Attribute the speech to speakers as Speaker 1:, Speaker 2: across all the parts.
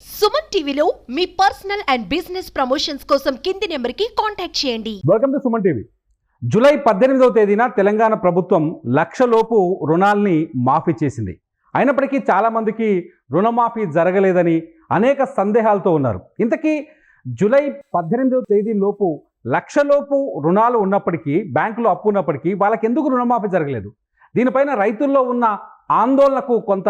Speaker 1: సుమన్ టీవీలో మీ personal and business promotions కోసం కింది నెంబర్కి కాంటాక్ట్ చేయండి.
Speaker 2: Welcome to Suman TV. July 18వ తేదీన తెలంగాణ ప్రభుత్వం 1,00,000 లోపు రుణాల్ని మాఫీ చేసింది. అయినప్పటికీ చాలామందికి రుణమాఫీ జరగలేదని అనేక సందేహాలతో ఉన్నారు. ఇంతకీ జూలై 18వ తేదీ లోపు 1,00,000 లోపు రుణాలు ఉన్నప్పటికీ, బ్యాంకులో అప్పు ఉన్నప్పటికీ వాళ్ళకి ఎందుకు రుణమాఫీ జరగలేదు? దీనిపైన రైతుల్లో ఉన్న ఆందోళనకు కొంత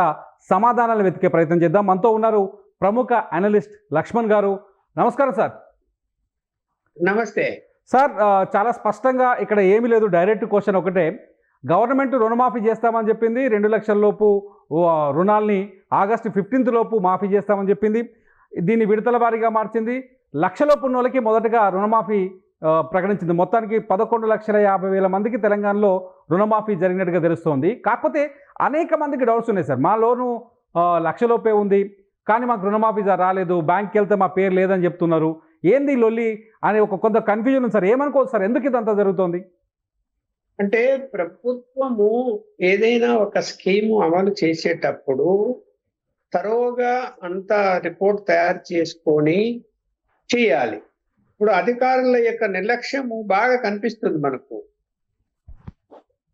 Speaker 2: సమాధానాలు వెతికే ప్రయత్నం చేద్దాం. మనతో ఉన్నారు ప్రముఖ అనలిస్ట్ లక్ష్మణ్ గారు. నమస్కారం సార్.
Speaker 3: నమస్తే
Speaker 2: సార్, చాలా స్పష్టంగా ఇక్కడ ఏమీ లేదు. డైరెక్ట్ క్వశ్చన్ ఒకటే. గవర్నమెంట్ రుణమాఫీ చేస్తామని చెప్పింది. 2,00,000 లోపు రుణాల్ని ఆగస్టు 15 లోపు మాఫీ చేస్తామని చెప్పింది. దీన్ని విడతల వారీగా మార్చింది. 1,00,000 లోపు ఉన్న వాళ్ళకి మొదటగా రుణమాఫీ ప్రకటించింది. మొత్తానికి 11,50,000 మందికి తెలంగాణలో రుణమాఫీ జరిగినట్టుగా తెలుస్తోంది. కాకపోతే అనేక మందికి డౌట్స్ ఉన్నాయి సార్. మా లోను 1,00,000 లోపే ఉంది, కానీ మాకు రుణమాఫీ రాలేదు, బ్యాంక్కి వెళ్తే మా పేరు లేదని చెప్తున్నారు. ఏంది లొల్లి అనే ఒక కొంత కన్ఫ్యూజన్ ఉంది సార్. ఏమనుకోవచ్చు సార్, ఎందుకు ఇదంతా జరుగుతోంది?
Speaker 3: అంటే ప్రభుత్వము ఏదైనా ఒక స్కీము అమలు చేసేటప్పుడు తరోగా అంత రిపోర్ట్ తయారు చేసుకొని చేయాలి. ఇప్పుడు అధికారుల యొక్క నిర్లక్ష్యము బాగా కనిపిస్తుంది మనకు.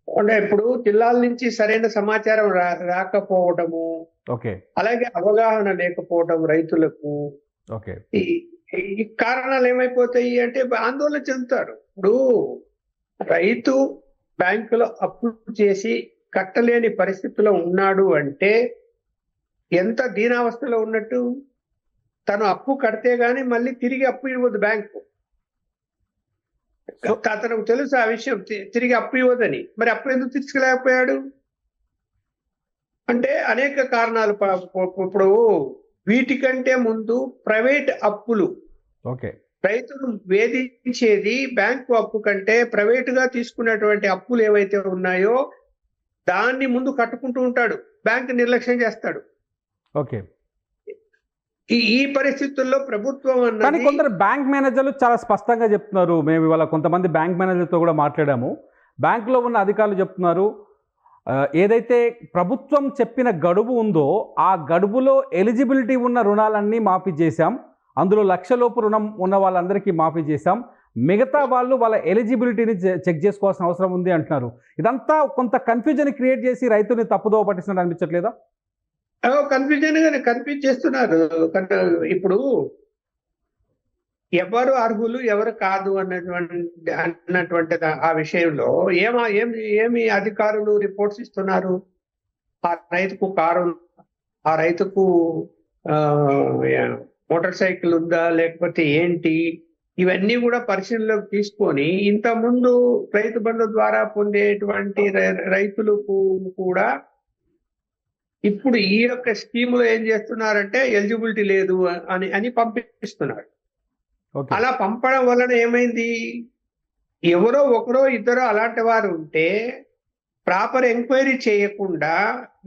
Speaker 3: అంటే ఇప్పుడు జిల్లాల నుంచి సరైన సమాచారం రాకపోవడము,
Speaker 2: ఓకే,
Speaker 3: అలాగే అవగాహన లేకపోవడం రైతులకు.
Speaker 2: ఓకే,
Speaker 3: ఈ కారణాలు ఏమైపోతాయి అంటే ఆందోళన చెందుతారు. ఇప్పుడు రైతు బ్యాంకులో అప్పు చేసి కట్టలేని పరిస్థితిలో ఉన్నాడు అంటే ఎంత దీనావస్థలో ఉన్నట్టు. తను అప్పు కడితే గాని మళ్ళీ తిరిగి అప్పు ఇవ్వదు బ్యాంకు. అతనికి తెలుసు ఆ విషయం, తిరిగి అప్పు ఇవ్వదని. మరి అప్పు ఎందుకు తీర్చుకోలేకపోయాడు అంటే అనేక కారణాలు. ఇప్పుడు వీటికంటే ముందు ప్రైవేట్ అప్పులు,
Speaker 2: ఓకే,
Speaker 3: రైతును వేధించేది బ్యాంకు అప్పు కంటే ప్రైవేటుగా తీసుకున్నటువంటి అప్పులు ఏవైతే ఉన్నాయో దాన్ని ముందు కట్టుకుంటూ ఉంటాడు, బ్యాంకు నిర్లక్ష్యం చేస్తాడు.
Speaker 2: ఓకే.
Speaker 3: ఈ పరిస్థితుల్లో ప్రభుత్వం
Speaker 2: కానీ
Speaker 3: అన్నది
Speaker 2: కొందరు బ్యాంక్ మేనేజర్లు చాలా స్పష్టంగా చెప్తున్నారు. మేము ఇవాళ కొంతమంది బ్యాంక్ మేనేజర్తో కూడా మాట్లాడాము. బ్యాంకులో ఉన్న అధికారులు చెప్తున్నారు, ఏదైతే ప్రభుత్వం చెప్పిన గడువు ఉందో ఆ గడువులో ఎలిజిబిలిటీ ఉన్న రుణాలన్నీ మాఫీ చేశాం. అందులో 1,00,000 లోపు రుణం ఉన్న వాళ్ళందరికీ మాఫీ చేశాం. మిగతా వాళ్ళు వాళ్ళ ఎలిజిబిలిటీని చెక్ చేసుకోవాల్సిన అవసరం ఉంది అంటున్నారు. ఇదంతా కొంత కన్ఫ్యూజన్ క్రియేట్ చేసి రైతుని తప్పుదోవ పట్టిస్తున్నట్టు అనిపించట్లేదా?
Speaker 3: కన్ఫ్యూజన్ గానే కన్ఫ్యూజ్ చేస్తున్నారు. ఇప్పుడు ఎవరు అర్హులు ఎవరు కాదు అన్నటువంటి ఆ విషయంలో ఏమి అధికారులు రిపోర్ట్స్ ఇస్తున్నారు? ఆ రైతుకు కారు, ఆ రైతుకు మోటార్ సైకిల్ ఉందా లేకపోతే ఏంటి, ఇవన్నీ కూడా పరిశీలనలోకి తీసుకొని ఇంతకుముందు రైతు బంధు ద్వారా పొందేటువంటి రైతులకు కూడా ఇప్పుడు ఈ యొక్క స్కీములో ఏం చేస్తున్నారంటే ఎలిజిబిలిటీ లేదు అని పంపిస్తున్నారు. అలా పంపడం వలన ఏమైంది, ఎవరో ఒకరో ఇద్దరో అలాంటి వారు ఉంటే ప్రాపర్ ఎంక్వైరీ చేయకుండా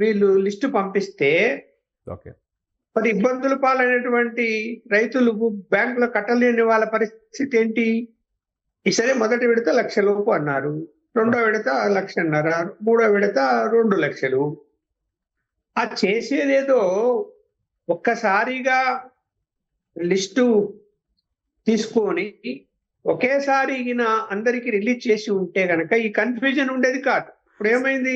Speaker 3: వీళ్ళు లిస్టు పంపిస్తే మరి ఇబ్బందులు పాలైనటువంటి రైతులు బ్యాంకులో కట్టలేని వాళ్ళ పరిస్థితి ఏంటి? ఈసారి మొదటి విడత 1,00,000 లోపు అన్నారు, రెండో విడత 1,50,000, మూడో విడత 2,00,000. ఆ చేసేదేదో ఒక్కసారిగా లిస్టు తీసుకొని ఒకేసారి అందరికి రిలీజ్ చేసి ఉంటే గనక ఈ కన్ఫ్యూజన్ ఉండేది కాదు. ఇప్పుడు ఏమైంది,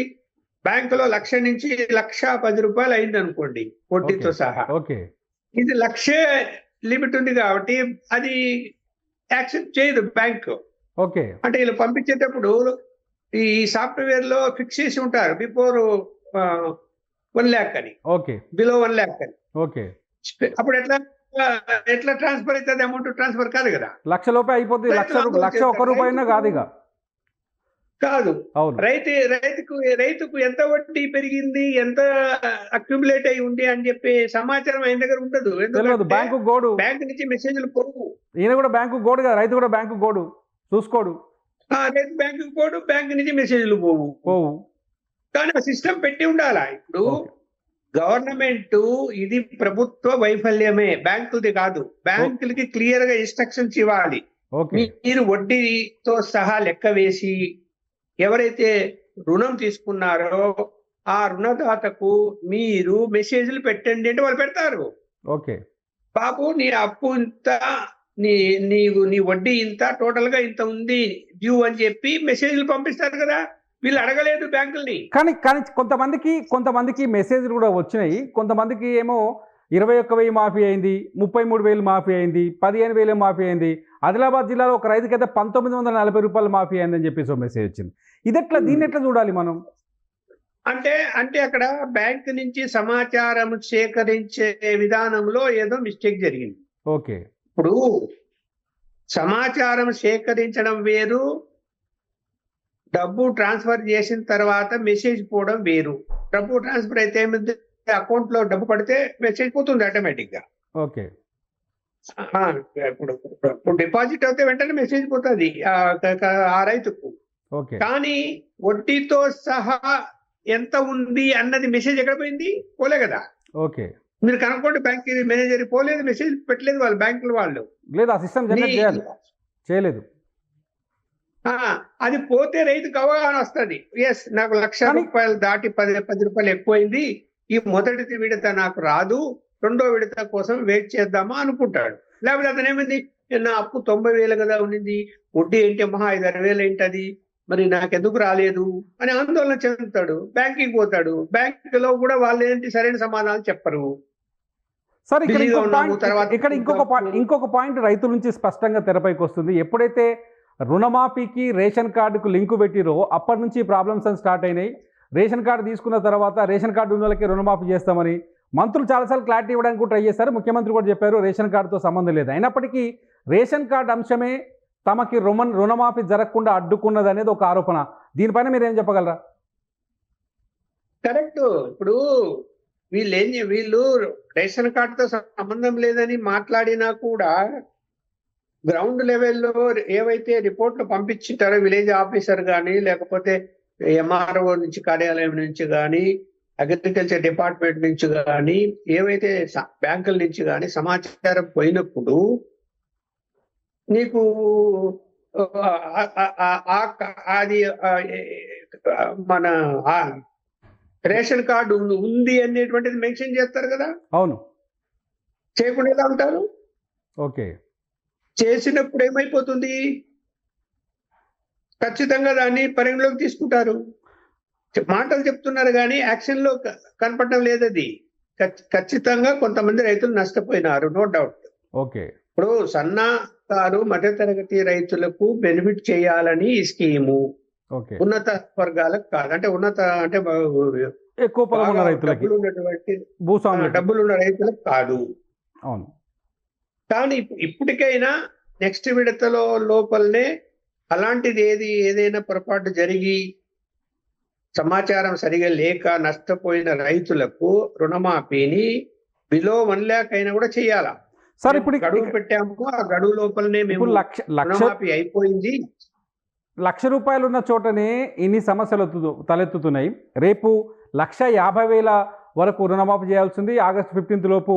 Speaker 3: బ్యాంకులో 1,00,000 నుంచి 1,10,000 రూపాయలు అయింది అనుకోండి వడ్డీతో సహా. ఇది 1,00,000 లిమిట్ ఉంది కాబట్టి అది యాక్సెప్ట్ చేయదు బ్యాంకు. అంటే వీళ్ళు పంపించేటప్పుడు ఈ సాఫ్ట్వేర్ లో ఫిక్స్ చేసి ఉంటారు బిఫోర్ 1,00,000 అని, బిలో 1,00,000 అని. అప్పుడు ఎట్లా ట్రాన్స్ఫర్ అవుతుంది? అమౌంట్ ట్రాన్స్ఫర్ కాదు కదా.
Speaker 2: 1,00,000 లోపే అయిపోతుంది. 1,00,000 ఒక్క రూపాయినా కాదు.
Speaker 3: రైతుకు ఎంత వడ్డీ పెరిగింది, ఎంత అక్యుములేట్ అయి ఉంది అని చెప్పి సమాచారం ఆయన దగ్గర ఉండదు. బ్యాంకు నుంచి మెసేజ్లు పోవు.
Speaker 2: ఈయన కూడా బ్యాంకు గోడు కదా, రైతు కూడా బ్యాంకు గోడు చూసుకోడు.
Speaker 3: రైతు బ్యాంకు గోడు, బ్యాంకు నుంచి మెసేజ్లు పోవు. కానీ ఆ సిస్టమ్ పెట్టి ఉండాలా. ఇప్పుడు గవర్నమెంట్ ఇది ప్రభుత్వ వైఫల్యమే, బ్యాంకులది కాదు. బ్యాంకులకి క్లియర్ గా ఇన్స్ట్రక్షన్స్ ఇవ్వాలి. మీరు వడ్డీతో సహా లెక్క వేసి ఎవరైతే రుణం తీసుకున్నారో ఆ రుణదాతకు మీరు మెసేజ్లు పెట్టండి అంటే వాళ్ళు పెడతారు. బాబు నీ అప్పు ఇంత, నీ వడ్డీ ఇంత, టోటల్ గా ఇంత ఉంది డ్యూ అని చెప్పి మెసేజ్లు పంపిస్తారు కదా. వీళ్ళు అడగలేదు బ్యాంకుల్ని.
Speaker 2: కానీ కానీ కొంతమందికి మెసేజ్లు కూడా వచ్చినాయి. కొంతమందికి ఏమో 21,000 మాఫీ అయింది, 33,000 మాఫీ అయింది, 15,000 మాఫీ అయింది. ఆదిలాబాద్ జిల్లాలో ఒక రైతుకైతే 1,940 రూపాయలు మాఫీ అయిందని చెప్పేసి ఒక మెసేజ్ వచ్చింది. దీన్ని ఎట్లా చూడాలి మనం?
Speaker 3: అంటే అక్కడ బ్యాంక్ నుంచి సమాచారం సేకరించే విధానంలో ఏదో మిస్టేక్ జరిగింది.
Speaker 2: ఓకే.
Speaker 3: ఇప్పుడు సమాచారం సేకరించడం వేరు, డబ్బు ట్రాన్స్ఫర్ చేసిన తర్వాత మెసేజ్ పోవడం వేరు. డబ్బు ట్రాన్స్ఫర్ అయితే ఏమైంది, అకౌంట్ లో డబ్బు పడితే మెసేజ్ పోతుంది ఆటోమేటిక్ గా.
Speaker 2: ఓకే.
Speaker 3: ఇప్పుడు డిపాజిట్ అయితే వెంటనే మెసేజ్ పోతుంది ఆ రైతుకు.
Speaker 2: ఓకే.
Speaker 3: కానీ వడ్డీతో సహా ఎంత ఉంది అన్నది మెసేజ్ ఎక్కడ పోయింది? పోలే కదా.
Speaker 2: ఓకే.
Speaker 3: మీరు కనుక్కోండి, బ్యాంక్ మేనేజర్ పోలేదు, మెసేజ్ పెట్టలేదు వాళ్ళు, బ్యాంకుల వాళ్ళు.
Speaker 2: లేదు, ఆ సిస్టమ్ జనరేట్ చేయలేదు.
Speaker 3: అది పోతే రైతుకు అవగాహన వస్తుంది. ఎస్, నాకు 1,00,000 రూపాయలు దాటి 10 రూపాయలు ఎక్కువైంది, ఈ మొదటి విడత నాకు రాదు, రెండో విడత కోసం వెయిట్ చేద్దామా అనుకుంటాడు. లేకపోతే అతను ఏమైంది, నా అప్పు 90,000 కదా ఉండింది, వడ్డీ ఏంటి మహా 5-6,000 ఏంటది, మరి నాకెందుకు రాలేదు అని ఆందోళన చెందుతాడు. బ్యాంకింగ్ పోతాడు, బ్యాంకులో కూడా వాళ్ళు ఏంటి సరైన సమాధానాలు చెప్పరు.
Speaker 2: సార్, ఇక్కడ ఇంకొక పాయింట్ రైతుల నుంచి స్పష్టంగా తెరపైకి వస్తుంది. ఎప్పుడైతే రుణమాఫీకి రేషన్ కార్డుకు లింకు పెట్టిరో అప్పటి నుంచి ప్రాబ్లమ్స్ అని స్టార్ట్ అయినాయి. రేషన్ కార్డు తీసుకున్న తర్వాత రేషన్ కార్డు ఉన్న వాళ్ళకి రుణమాఫీ చేస్తామని మంత్రులు చాలాసార్లు క్లారిటీ ఇవ్వడానికి కూడా ట్రై చేశారు. ముఖ్యమంత్రి కూడా చెప్పారు రేషన్ కార్డుతో సంబంధం లేదు. అయినప్పటికీ రేషన్ కార్డు అంశమే తమకి రుణమాఫీ జరగకుండా అడ్డుకున్నది అనేది ఒక ఆరోపణ. దీనిపైన మీరు ఏం చెప్పగలరా?
Speaker 3: కరెక్ట్. ఇప్పుడు వీళ్ళు రేషన్ కార్డుతో సంబంధం లేదని మాట్లాడినా కూడా గ్రౌండ్ లెవెల్లో ఏవైతే రిపోర్ట్లు పంపించింటారో విలేజ్ ఆఫీసర్ కానీ, లేకపోతే ఎంఆర్ఓ నుంచి కార్యాలయం నుంచి కానీ, అగ్రికల్చర్ డిపార్ట్మెంట్ నుంచి కానీ, ఏవైతే బ్యాంకుల నుంచి కానీ సమాచారం పోయినప్పుడు నీకు అది మన రేషన్ కార్డు ఉంది అనేటువంటిది మెన్షన్ చేస్తారు కదా.
Speaker 2: అవును.
Speaker 3: చేయకుండా ఎలా ఉంటారు?
Speaker 2: ఓకే.
Speaker 3: చేసినప్పుడు ఏమైపోతుంది, ఖచ్చితంగా దాన్ని పరిగణలోకి తీసుకుంటారు. మాటలు చెప్తున్నారు కానీ యాక్షన్ లో కనపడడం లేదు. అది ఖచ్చితంగా కొంతమంది రైతులు నష్టపోయినారు, నో డౌట్.
Speaker 2: ఓకే.
Speaker 3: ఇప్పుడు సన్నకారు మధ్యతరగతి రైతులకు బెనిఫిట్ చేయాలని ఈ స్కీము ఉన్నత వర్గాలకు కాదు. అంటే
Speaker 2: ఎక్కువ
Speaker 3: డబ్బులున్న రైతులకు కాదు.
Speaker 2: అవును.
Speaker 3: కానీ ఇప్పటికైనా నెక్స్ట్ విడతలో లోపలనే అలాంటిది ఏదైనా పొరపాటు జరిగి సమాచారం సరిగా లేక నష్టపోయిన రైతులకు రుణమాఫీని బిలో 1 lakh అయినా కూడా చేయాలా.
Speaker 2: సార్, ఇప్పుడు
Speaker 3: గడువు పెట్టాము, ఆ గడువు లోపలనే మేము రుణమాఫీ అయిపోయింది.
Speaker 2: 1,00,000 రూపాయలు ఉన్న చోటనే ఇన్ని సమస్యలు తలెత్తుతున్నాయి. రేపు 1,50,000 వరకు రుణమాఫీ చేయాల్సింది. ఆగస్టు 15 లోపు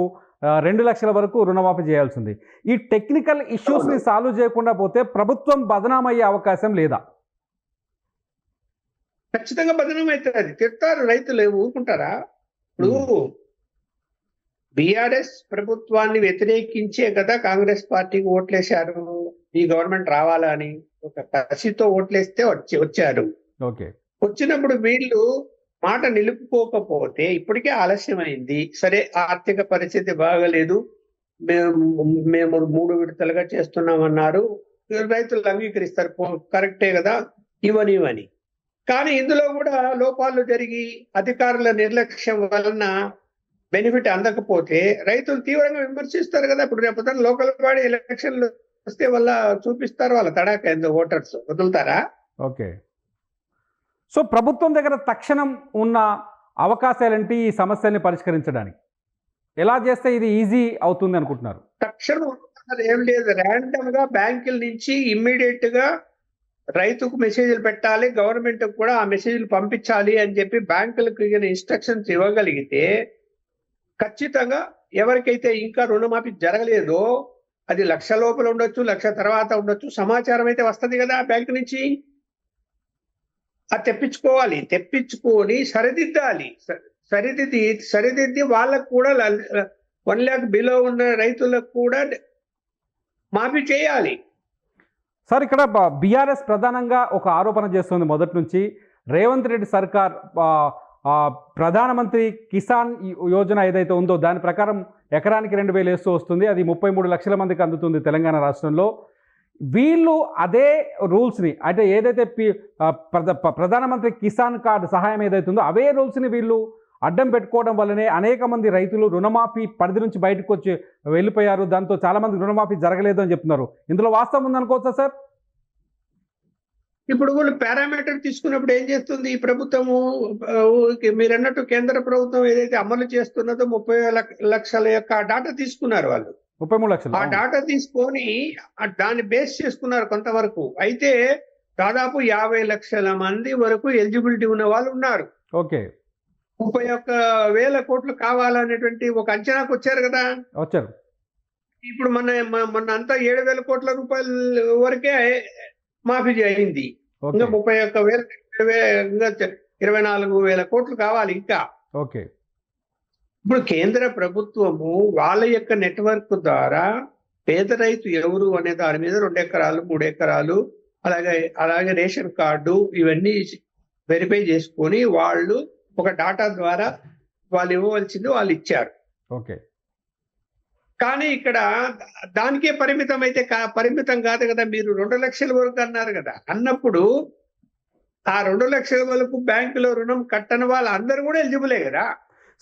Speaker 2: 2 లక్షల వరకు రుణమాఫీ చేయాల్సింది. ఈ టెక్నికల్ ఇష్యూస్ని సాల్వ్ చేయకుండా పోతే ప్రభుత్వం బదనామయ్యే అవకాశం లేదా?
Speaker 3: ఖచ్చితంగా బదనాం అవుతుంది. తిడతారు రైతులు, ఊరుకుంటారా? ఇప్పుడు బీఆర్ఎస్ ప్రభుత్వాన్ని వ్యతిరేకించే కదా కాంగ్రెస్ పార్టీకి ఓట్లేశారు. ఈ గవర్నమెంట్ రావాలని ఒక కసితో ఓట్లేస్తే వచ్చారు.
Speaker 2: ఓకే.
Speaker 3: వచ్చినప్పుడు వీళ్ళు మాట నిలుపుకోకపోతే ఇప్పటికే ఆలస్యమైంది. సరే, ఆర్థిక పరిస్థితి బాగలేదు, మేము 3 విడతలుగా చేస్తున్నామన్నారు, రైతులు అంగీకరిస్తారు, కరెక్టే కదా, ఇవని. కానీ ఇందులో కూడా లోపాలు జరిగి అధికారుల నిర్లక్ష్యం వలన బెనిఫిట్ అందకపోతే రైతులు తీవ్రంగా విమర్శిస్తారు కదా. ఇప్పుడు రేపు లోకల్ బాడీ ఎలక్షన్లు వస్తే వాళ్ళ చూపిస్తారు వాళ్ళ తడాక ఏందో, ఓటర్స్ వదులుతారా?
Speaker 2: ఓకే. సో ప్రభుత్వం దగ్గర తక్షణం ఉన్న అవకాశాలేంటి ఈ సమస్యల్ని పరిష్కరించడానికి? ఎలా చేస్తే ఇది ఈజీ అవుతుంది అనుకుంటున్నారు?
Speaker 3: తక్షణం ఏం లేదు, ర్యాండమ్ గా బ్యాంకుల నుంచి ఇమ్మీడియట్ గా రైతుకు మెసేజ్లు పెట్టాలి, గవర్నమెంట్ కూడా ఆ మెసేజ్లు పంపించాలి అని చెప్పి బ్యాంకులకు ఇన్స్ట్రక్షన్స్ ఇవ్వగలిగితే ఖచ్చితంగా ఎవరికైతే ఇంకా రుణమాఫీ జరగలేదో, అది 1,00,000 లోపల ఉండొచ్చు, 1,00,000 తర్వాత ఉండొచ్చు, సమాచారం అయితే వస్తుంది కదా బ్యాంకు నుంచి. అది తెప్పించుకొని సరిదిద్దాలి. సరిదిద్ది వాళ్ళకు కూడా 1 lakh బిలో ఉన్న రైతులకు కూడా మాఫీ చేయాలి.
Speaker 2: సార్ ఇక్కడ బీఆర్ఎస్ ప్రధానంగా ఒక ఆరోపణ చేస్తుంది మొదటి నుంచి, రేవంత్ రెడ్డి సర్కార్ ప్రధానమంత్రి కిసాన్ యోజన ఏదైతే ఉందో దాని ప్రకారం ఎకరానికి 2,000 వేస్తూ వస్తుంది. అది 33 లక్షల మందికి అందుతుంది తెలంగాణ రాష్ట్రంలో. వీళ్ళు అదే రూల్స్ని, అంటే ఏదైతే ప్రధానమంత్రి కిసాన్ కార్డు సహాయం ఏదైతే ఉందో అవే రూల్స్ని వీళ్ళు అడ్డం పెట్టుకోవడం వల్లనే అనేక మంది రైతులు రుణమాఫీ పరిధి నుంచి బయటకు వచ్చి వెళ్ళిపోయారు. దాంతో చాలామంది రుణమాఫీ జరగలేదు అని చెప్తున్నారు. ఇందులో వాస్తవం ఉందనుకోవచ్చా సార్?
Speaker 3: ఇప్పుడు వాళ్ళు పారామీటర్ తీసుకున్నప్పుడు ఏం చేస్తుంది ఈ ప్రభుత్వము? మీరు అన్నట్టు కేంద్ర ప్రభుత్వం ఏదైతే అమలు చేస్తున్నదో 30 లక్షల యొక్క డాటా తీసుకున్నారు వాళ్ళు.
Speaker 2: 33 లక్షలు.
Speaker 3: ఆ డాటా తీసుకొని దాన్ని బేస్ చేసుకున్నారు కొంతవరకు. అయితే దాదాపు 50 లక్షల మంది వరకు ఎలిజిబిలిటీ ఉన్న వాళ్ళు ఉన్నారు.
Speaker 2: ఓకే.
Speaker 3: 31,000 కోట్లు కావాలనేటువంటి ఒక అంచనాకు వచ్చారు కదా.
Speaker 2: వచ్చారు.
Speaker 3: ఇప్పుడు మొన్న అంతా 7,000 కోట్ల రూపాయల వరకే మాఫీ అయింది. ఇంకా 31,000 ఇంకా 24,000 కోట్లు కావాలి ఇంకా.
Speaker 2: ఓకే.
Speaker 3: ఇప్పుడు కేంద్ర ప్రభుత్వము వాళ్ళ యొక్క నెట్వర్క్ ద్వారా పేద రైతు ఎవరు అనే దాని మీద 2 ఎకరాలు 3 ఎకరాలు అలాగే రేషన్ కార్డు ఇవన్నీ వెరిఫై చేసుకొని వాళ్ళు ఒక డాటా ద్వారా వాళ్ళు ఇవ్వవలసింది వాళ్ళు ఇచ్చారు.
Speaker 2: ఓకే.
Speaker 3: కానీ ఇక్కడ దానికే పరిమితం అయితే పరిమితం కాదు కదా. మీరు 2 లక్షల వరకు అన్నారు కదా. అన్నప్పుడు ఆ 2 లక్షల వరకు బ్యాంకులో రుణం కట్టని వాళ్ళు అందరూ కూడా ఎలిజిబులే కదా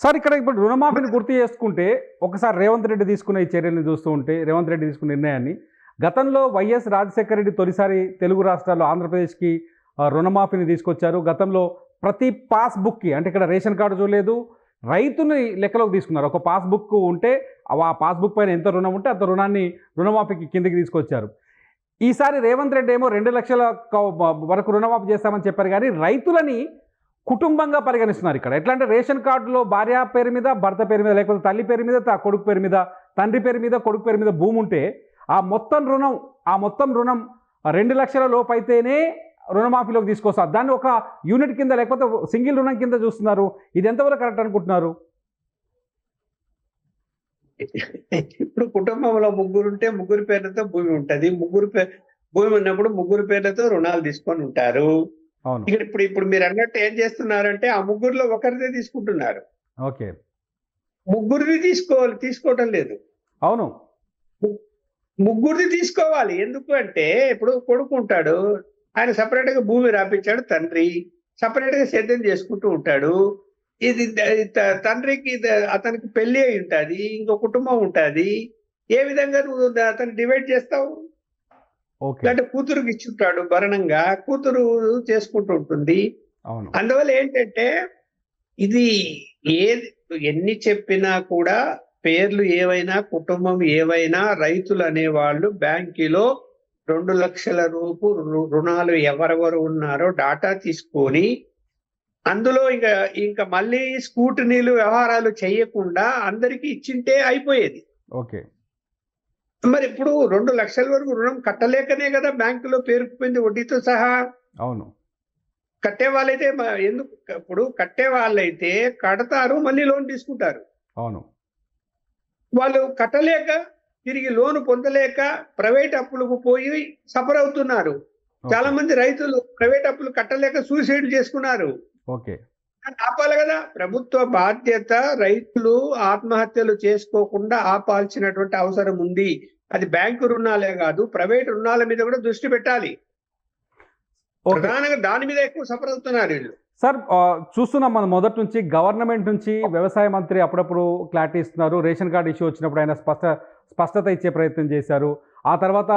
Speaker 2: సార్. ఇక్కడ ఇప్పుడు రుణమాఫీని గుర్తు చేసుకుంటే ఒకసారి రేవంత్ రెడ్డి తీసుకున్న ఈ చర్యలను చూస్తూ ఉంటే, రేవంత్ రెడ్డి తీసుకున్న నిర్ణయాన్ని, గతంలో వైఎస్ రాజశేఖర రెడ్డి తొలిసారి తెలుగు రాష్ట్రాల్లో ఆంధ్రప్రదేశ్కి రుణమాఫీని తీసుకొచ్చారు. గతంలో ప్రతి పాస్బుక్కి, అంటే ఇక్కడ రేషన్ కార్డు చూడలేదు, రైతుని లెక్కలోకి తీసుకున్నారు. ఒక పాస్బుక్ ఉంటే ఆ పాస్బుక్ పైన ఎంత రుణం ఉంటే అంత రుణాన్ని రుణమాఫీకి కిందకి తీసుకొచ్చారు. ఈసారి రేవంత్ రెడ్డి ఏమో 2 లక్షల వరకు రుణమాఫీ చేస్తామని చెప్పారు, కానీ రైతులని కుటుంబంగా పరిగణిస్తున్నారు. ఇక్కడ ఎట్లా అంటే రేషన్ కార్డులో భార్య పేరు మీద, భర్త పేరు మీద, లేకపోతే తల్లి పేరు మీద, కొడుకు పేరు మీద, తండ్రి పేరు మీద, కొడుకు పేరు మీద భూమి ఉంటే ఆ మొత్తం రుణం 2 లక్షల లోపు అయితేనే రుణమాఫీలోకి తీసుకొస్తారు. దాన్ని ఒక యూనిట్ కింద లేకపోతే సింగిల్ రుణం కింద చూస్తున్నారు. ఇది ఎంతవరకు కరెక్ట్ అనుకుంటున్నారు?
Speaker 3: ఇప్పుడు కుటుంబంలో 3 ఉంటే 3 పేర్లతో భూమి ఉంటది. భూమి ఉన్నప్పుడు 3 పేర్లతో రుణాలు తీసుకొని ఉంటారు. ఇక్కడ ఇప్పుడు మీరు అన్నట్టు ఏం చేస్తున్నారంటే ఆ 3లో ఒకరిదే తీసుకుంటున్నారు.
Speaker 2: ఓకే.
Speaker 3: 3ది తీసుకోవటం లేదు.
Speaker 2: అవును,
Speaker 3: 3ది తీసుకోవాలి. ఎందుకు అంటే ఇప్పుడు కొడుకు ఉంటాడు, ఆయన సపరేట్ గా భూమి రాపించాడు, తండ్రి సపరేట్ గా సేద్యం చేసుకుంటూ ఉంటాడు. ఇది తండ్రికి అతనికి పెళ్లి అయి ఉంటుంది, ఇంకో కుటుంబం ఉంటుంది. ఏ విధంగా నువ్వు అతను డివైడ్ చేస్తావు? అంటే కూతురుకి ఇచ్చుంటాడు భరణంగా, కూతురు చేసుకుంటూ ఉంటుంది. అందువల్ల ఏంటంటే ఇది ఎన్ని చెప్పినా కూడా పేర్లు ఏవైనా కుటుంబం ఏవైనా రైతులు అనేవాళ్ళు బ్యాంకులో 2 లక్షల రుణాలు ఎవరెవరు ఉన్నారో డాటా తీసుకొని అందులో ఇంకా మళ్ళీ స్కూటనీలు వ్యవహారాలు చేయకుండా అందరికీ ఇచ్చింటే అయిపోయేది.
Speaker 2: ఓకే.
Speaker 3: మరి ఇప్పుడు 2 లక్షల వరకు రుణం కట్టలేకనే కదా బ్యాంకులో పేరుకుపోయింది వడ్డీతో సహా.
Speaker 2: అవును.
Speaker 3: కట్టే వాళ్ళైతే ఎందుకు, ఇప్పుడు కట్టే వాళ్ళైతే కడతారు, మళ్ళీ లోన్ తీసుకుంటారు.
Speaker 2: అవును.
Speaker 3: వాళ్ళు కట్టలేక తిరిగి లోను పొందలేక ప్రైవేట్ అప్పులకు పోయి సఫర్ అవుతున్నారు. చాలా మంది రైతులు ప్రైవేట్ అప్పులు కట్టలేక సూసైడ్ చేసుకున్నారు.
Speaker 2: ఓకే.
Speaker 3: ఆపాలి కదా. ప్రభుత్వ బాధ్యత రైతులు ఆత్మహత్యలు చేసుకోకుండా ఆపాల్సినటువంటి అవసరం ఉంది. అది బ్యాంకు రుణాలే కాదు, ప్రైవేట్ రుణాల మీద కూడా దృష్టి పెట్టాలి. ప్రధానంగా దాని మీద ఎక్కువ సఫర్ అవుతున్నారు వీళ్ళు.
Speaker 2: సార్, చూస్తున్నాం మనం మొదటి నుంచి గవర్నమెంట్ నుంచి వ్యవసాయ మంత్రి అప్పుడప్పుడు క్లారిటీ ఇస్తున్నారు. రేషన్ కార్డు ఇష్యూ వచ్చినప్పుడు ఆయన స్పష్టత ఇచ్చే ప్రయత్నం చేశారు. ఆ తర్వాత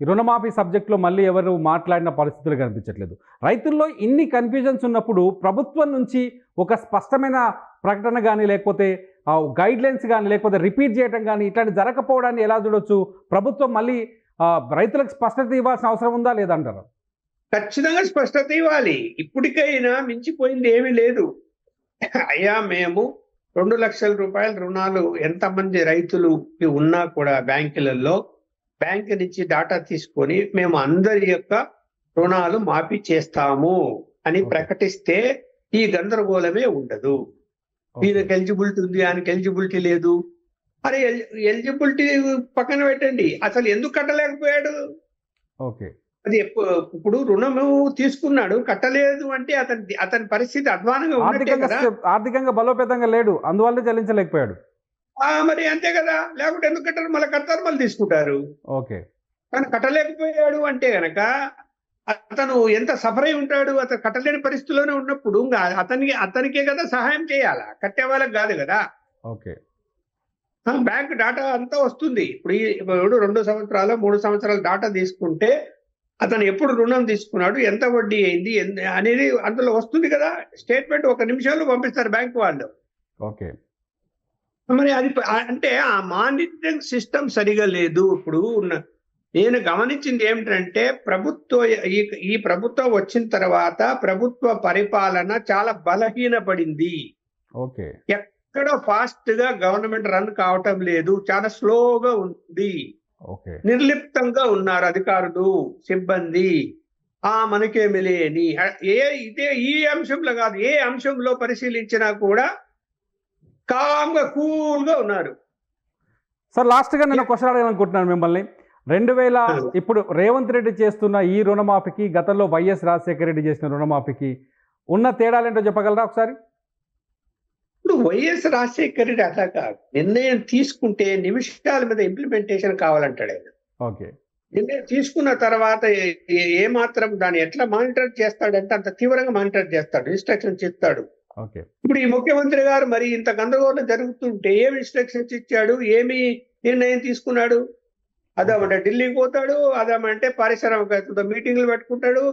Speaker 2: రుణమాఫీ సబ్జెక్టులో మళ్ళీ ఎవరు మాట్లాడిన పరిస్థితులు కనిపించట్లేదు. రైతుల్లో ఇన్ని కన్ఫ్యూజన్స్ ఉన్నప్పుడు ప్రభుత్వం నుంచి ఒక స్పష్టమైన ప్రకటన కానీ, లేకపోతే గైడ్లైన్స్ కానీ, లేకపోతే రిపీట్ చేయడం కానీ ఇట్లాంటి జరగకపోవడాన్ని ఎలా చూడొచ్చు? ప్రభుత్వం మళ్ళీ రైతులకు స్పష్టత ఇవ్వాల్సిన అవసరం ఉందా లేదంటారు?
Speaker 3: ఖచ్చితంగా స్పష్టత ఇవ్వాలి. ఇప్పటికైనా మించిపోయింది ఏమీ లేదు. అయ్యా, మేము 2 లక్షల రూపాయల రుణాలు ఎంతమంది రైతులు ఉన్నా కూడా బ్యాంకులలో బ్యాంకు నుంచి డాటా తీసుకొని మేము అందరి యొక్క రుణాలు మాఫీ చేస్తాము అని ప్రకటిస్తే ఈ గందరగోళమే ఉండదు. ఈయనకి ఎలిజిబిలిటీ ఉంది, ఆయనకి ఎలిజిబిలిటీ లేదు. అరే ఎలిజిబిలిటీ పక్కన పెట్టండి, అసలు ఎందుకు కట్టలేకపోయాడు?
Speaker 2: ఓకే.
Speaker 3: అది ఇప్పుడు రుణము తీసుకున్నాడు, కట్టలేదు అంటే అతని పరిస్థితి అధ్వానంగా ఉన్నట్టే కదా.
Speaker 2: ఆర్థికంగా బలోపేతంగా లేడు, అందువల్లే చెల్లించలేకపోయాడు.
Speaker 3: మరి అంతే కదా, లేకుంటే ఎందుకు కట్టారు? మళ్ళీ కడతారు, మళ్ళీ తీసుకుంటారు.
Speaker 2: ఓకే.
Speaker 3: కానీ కట్టలేకపోయాడు అంటే గనక అతను ఎంత సఫర్ అయి ఉంటాడు. అతను కట్టలేని పరిస్థితిలోనే ఉన్నప్పుడు అతనికే కదా సహాయం చేయాలా, కట్టే వాళ్ళకి కాదు కదా.
Speaker 2: ఓకే.
Speaker 3: బ్యాంక్ డాటా అంతా వస్తుంది. ఇప్పుడు 2 సంవత్సరాలు 3 సంవత్సరాల డాటా తీసుకుంటే అతను ఎప్పుడు రుణం తీసుకున్నాడు, ఎంత వడ్డీ అయింది అనేది అందులో వస్తుంది కదా. స్టేట్మెంట్ 1 నిమిషంలో పంపిస్తారు బ్యాంక్ వాళ్ళు.
Speaker 2: ఓకే.
Speaker 3: మరి అది అంటే ఆ మానిటరింగ్ సిస్టమ్ సరిగా లేదు. ఇప్పుడు నేను గమనించింది ఏమిటంటే ఈ ప్రభుత్వం వచ్చిన తర్వాత ప్రభుత్వ పరిపాలన చాలా బలహీనపడింది.
Speaker 2: ఓకే.
Speaker 3: ఎక్కడ ఫాస్ట్ గా గవర్నమెంట్ రన్ కావటం లేదు, చాలా స్లోగా ఉంది.
Speaker 2: ఓకే.
Speaker 3: నిర్లిప్తంగా ఉన్నారు అధికారులు, సిబ్బంది. మనకేమి లేని ఈ అంశంలో కాదు, ఏ అంశంలో పరిశీలించినా కూడా కామ్గా కూల్గా ఉన్నారు.
Speaker 2: సార్, లాస్ట్గా నేను క్వశ్చన్ అడగాలనుకుంటున్నాను మిమ్మల్ని. 2000 ఇప్పుడు రేవంత్ రెడ్డి చేస్తున్న ఈ రుణమాఫీకి, గతంలో వైఎస్ రాజశేఖర రెడ్డి చేసిన రుణమాఫీకి ఉన్న తేడాలేంటో చెప్పగలరా ఒకసారి?
Speaker 3: ఇప్పుడు వైఎస్ రాజశేఖర రెడ్డి అట్లా కాదు, నిర్ణయం తీసుకుంటే నిమిషాల మీద ఇంప్లిమెంటేషన్ కావాలంటాడు ఆయన.
Speaker 2: ఓకే.
Speaker 3: నిర్ణయం తీసుకున్న తర్వాత ఏమాత్రం దాన్ని ఎట్లా మానిటర్ చేస్తాడంటే అంత తీవ్రంగా మానిటర్ చేస్తాడు, ఇన్స్ట్రక్షన్స్ ఇస్తాడు.
Speaker 2: ఓకే.
Speaker 3: ఇప్పుడు ఈ ముఖ్యమంత్రి గారు మరి ఇంత గందరగోళం జరుగుతుంటే ఏమి ఇన్స్ట్రక్షన్స్ ఇచ్చాడు, ఏమి నిర్ణయం తీసుకున్నాడు? అదేమంటే ఢిల్లీకి పోతాడు, అదేమంటే పారిశ్రామికవేత్తలతో మీటింగ్లు పెట్టుకుంటాడు.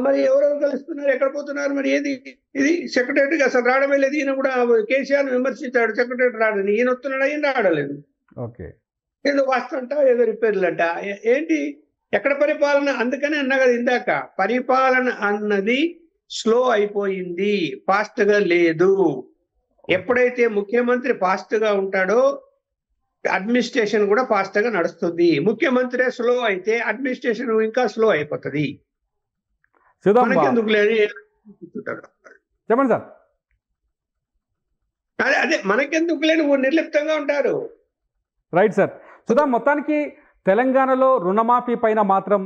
Speaker 3: మరి ఎవరెవరు కలుస్తున్నారు, ఎక్కడ పోతున్నారు, మరి ఇది సెక్రటరీకి అసలు రావడమే లేదు. ఈయన కూడా కేసీఆర్ విమర్శించాడు, సెక్రటరీ రాడని. ఈయన వస్తున్నాడు, ఈయన రావడలేదు.
Speaker 2: ఓకే.
Speaker 3: ఏదో వాస్తంట, ఏదో రిపేర్లంట, ఏంటి ఎక్కడ పరిపాలన? అందుకనే అన్నా కదా ఇందాక, పరిపాలన అన్నది స్లో అయిపోయింది, ఫాస్ట్ గా లేదు. ఎప్పుడైతే ముఖ్యమంత్రి ఫాస్ట్ గా ఉంటాడో అడ్మినిస్ట్రేషన్ కూడా ఫాస్ట్ గా నడుస్తుంది. ముఖ్యమంత్రి స్లో అయితే అడ్మినిస్ట్రేషన్ ఇంకా స్లో అయిపోతుంది. మనకెందుకు లేదు
Speaker 2: చెప్పండి సార్.
Speaker 3: అదే మనకెందుకు లేని నిర్లిప్తంగా ఉంటారు.
Speaker 2: Right sir. సుధాం, మొత్తానికి తెలంగాణలో రుణమాఫీ పైన మాత్రం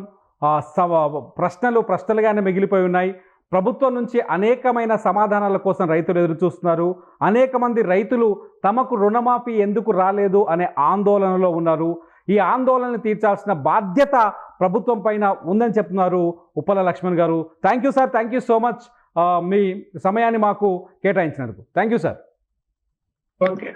Speaker 2: ప్రశ్నలుగానే మిగిలిపోయి ఉన్నాయి. ప్రభుత్వం నుంచి అనేకమైన సమాధానాల కోసం రైతులు ఎదురు చూస్తున్నారు. అనేక మంది రైతులు తమకు రుణమాఫీ ఎందుకు రాలేదు అనే ఆందోళనలో ఉన్నారు. ఈ ఆందోళనను తీర్చాల్సిన బాధ్యత ప్రభుత్వం పైన ఉందని చెప్తున్నారు Uppala Laxman garu. Thank you sir, thank you so much మీ సమయాన్ని మాకు కేటాయించినందుకు. Thank you sir.
Speaker 3: ఓకే.